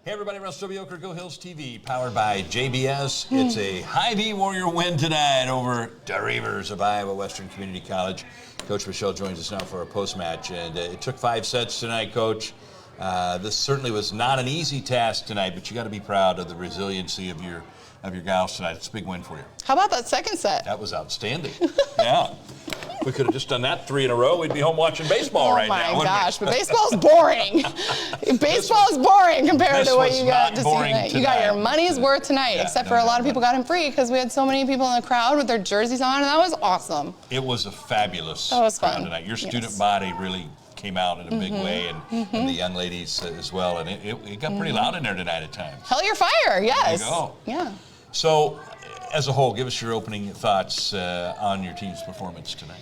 Hey everybody, Russ W. Go Hills TV, powered by JBS. It's a Hy-Vee Warrior win tonight over the Reavers of Iowa Western Community College. Coach Michel joins us now for a post-match, and it took 5 sets tonight, Coach. This certainly was not an easy task tonight, but you got to be proud of the resiliency of your gals tonight. It's a big win for you. How about that second set? That was outstanding. Yeah. If we could have just done that 3 in a row, we'd be home watching baseball right now. Oh my gosh, but baseball's boring. Baseball is boring compared to what you got to see tonight. You got your money's worth tonight, except for a lot of people got in free because we had so many people in the crowd with their jerseys on, and that was awesome. It was a fabulous crowd tonight. Your student body really came out in a big way, and the young ladies as well, and it got pretty loud in there tonight at times. Hell, your fire, yes. There you go. Yeah. So, as a whole, give us your opening thoughts on your team's performance tonight.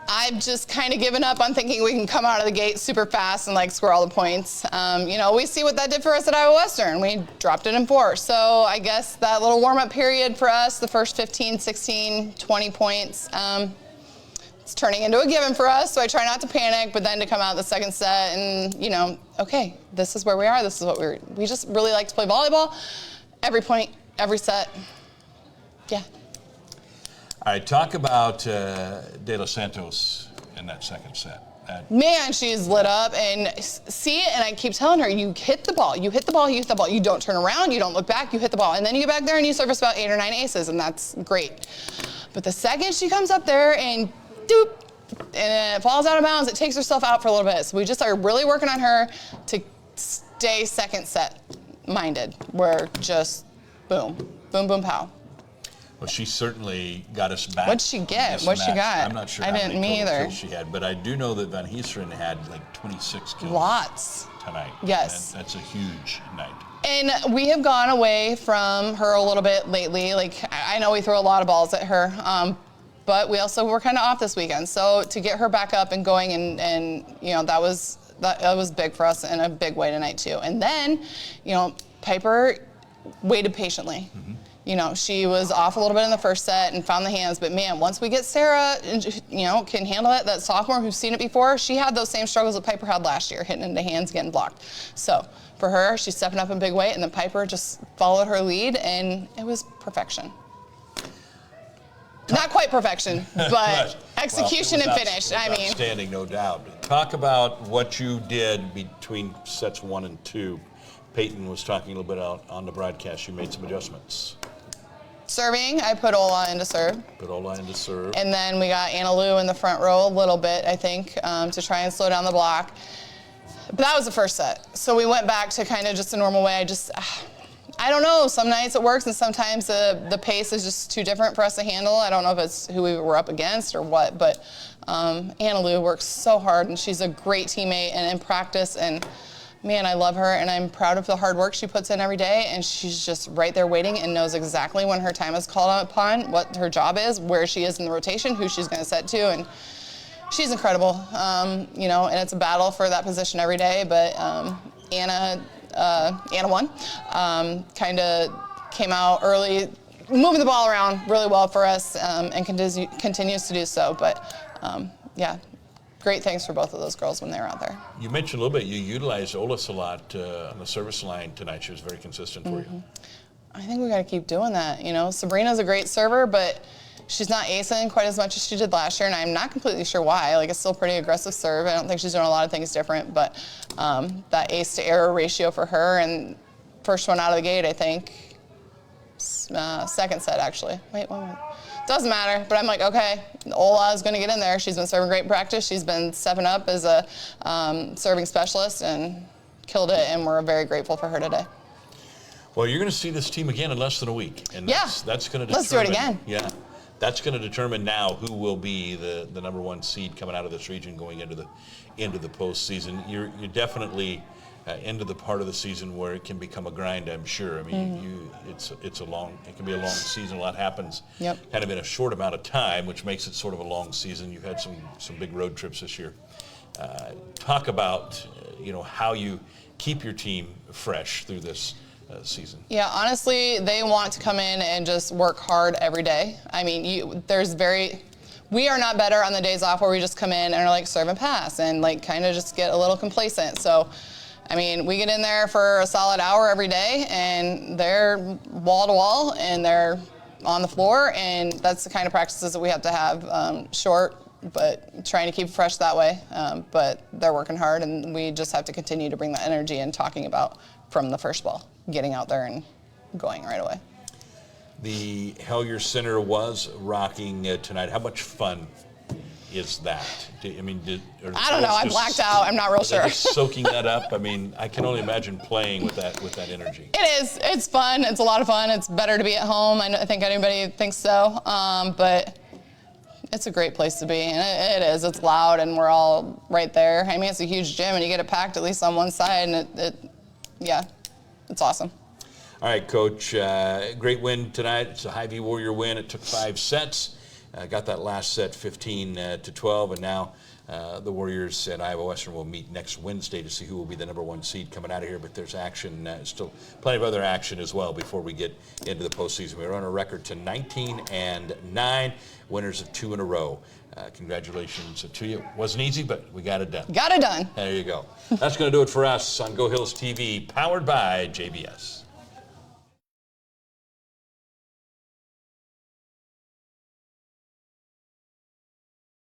I've just kind of given up on thinking we can come out of the gate super fast and score all the points. We see what that did for us at Iowa Western. We dropped it in 4. So I guess that little warm-up period for us, the first 15, 16, 20 points, it's turning into a given for us. So I try not to panic, but then to come out the second set and, okay, this is where we are. This is what we just really like to play volleyball. Every point, every set. Yeah. All right, talk about De Los Santos in that second set. Man, she's lit up, and see it, and I keep telling her, you hit the ball, you hit the ball, you hit the ball. You don't turn around, you don't look back, you hit the ball. And then you get back there and you service about 8 or 9 aces, and that's great. But the second she comes up there and doop, and it falls out of bounds, it takes herself out for a little bit. So we just are really working on her to stay second set minded. We're just boom, boom, boom, pow. Well, she certainly got us back. What'd she get? What'd she got? I'm not sure I how didn't, many me total either. kills she had, but I do know that Van Heeseren had 26 kills. Lots. Tonight. Yes. That's a huge night. And we have gone away from her a little bit lately. I know we throw a lot of balls at her, but we also were kind of off this weekend. So to get her back up and going, and that was big for us in a big way tonight too. And then, Piper waited patiently. She was off a little bit in the first set and found the hands, but man, once we get Sarah, can handle it, that sophomore who's seen it before, she had those same struggles that Piper had last year, hitting into hands, getting blocked. So for her, she's stepping up in big weight, and then Piper just followed her lead, and it was perfection. Not quite perfection, but execution and finish. Outstanding, no doubt. Talk about what you did between sets 1 and 2. Peyton was talking a little bit out on the broadcast. You made some adjustments. Serving, I put Ola into serve. And then we got Anna Lou in the front row a little bit, I think, to try and slow down the block. But that was the first set. So we went back to kind of just a normal way. I don't know. Some nights it works, and sometimes the pace is just too different for us to handle. I don't know if it's who we were up against or what, but Anna Lou works so hard, and she's a great teammate and in practice, and man, I love her, and I'm proud of the hard work she puts in every day, and she's just right there waiting and knows exactly when her time is called upon, what her job is, where she is in the rotation, who she's going to set to, and she's incredible. And it's a battle for that position every day, but Anna won. Kind of came out early, moving the ball around really well for us, and continues to do so, but yeah. Great things for both of those girls when they were out there. You mentioned a little bit, you utilized Olis a lot on the service line tonight. She was very consistent for you. I think we got to keep doing that. Sabrina's a great server, but she's not acing quite as much as she did last year, and I'm not completely sure why. It's still pretty aggressive serve. I don't think she's doing a lot of things different, but that ace to error ratio for her, and first one out of the gate, I think, second set actually. Wait, one minute. Doesn't matter, but I'm okay, Ola is going to get in there. She's been serving great practice. She's been stepping up as a serving specialist and killed it, and we're very grateful for her today. Well, you're going to see this team again in less than a week, and that's going to determine. Let's do it again. Yeah, that's going to determine now who will be the number 1 seed coming out of this region going into the postseason. You're definitely into the part of the season where it can become a grind, I'm sure. It can be a long season. A lot happens kind of in a short amount of time, which makes it sort of a long season. You've had some big road trips this year. Talk about how you keep your team fresh through this season. Yeah, honestly, they want to come in and just work hard every day. We are not better on the days off where we just come in and are serve and pass and kind of just get a little complacent. So I mean, we get in there for a solid hour every day, and they're wall to wall, and they're on the floor, and that's the kind of practices that we have to have. Short, but trying to keep it fresh that way. But they're working hard, and we just have to continue to bring that energy and talking about from the first ball, getting out there and going right away. The Hellier Center was rocking tonight. How much fun is that? I don't know. I blacked out. I'm not real sure. Just soaking that up. I mean, I can only imagine playing with that energy. It is. It's fun. It's a lot of fun. It's better to be at home. I think anybody thinks so. But it's a great place to be, and it is. It's loud, and we're all right there. I mean, it's a huge gym, and you get it packed at least on one side, and it's awesome. All right, Coach. Great win tonight. It's a Hy-Vee Warrior win. It took 5 sets. Got that last set 15-12, and now the Warriors and Iowa Western will meet next Wednesday to see who will be the number 1 seed coming out of here. But there's action, still plenty of other action as well before we get into the postseason. We're on a record to 19-9, winners of 2 in a row. Congratulations to you. Wasn't easy, but we got it done. Got it done. There you go. That's going to do it for us on Go Hills TV, powered by JBS.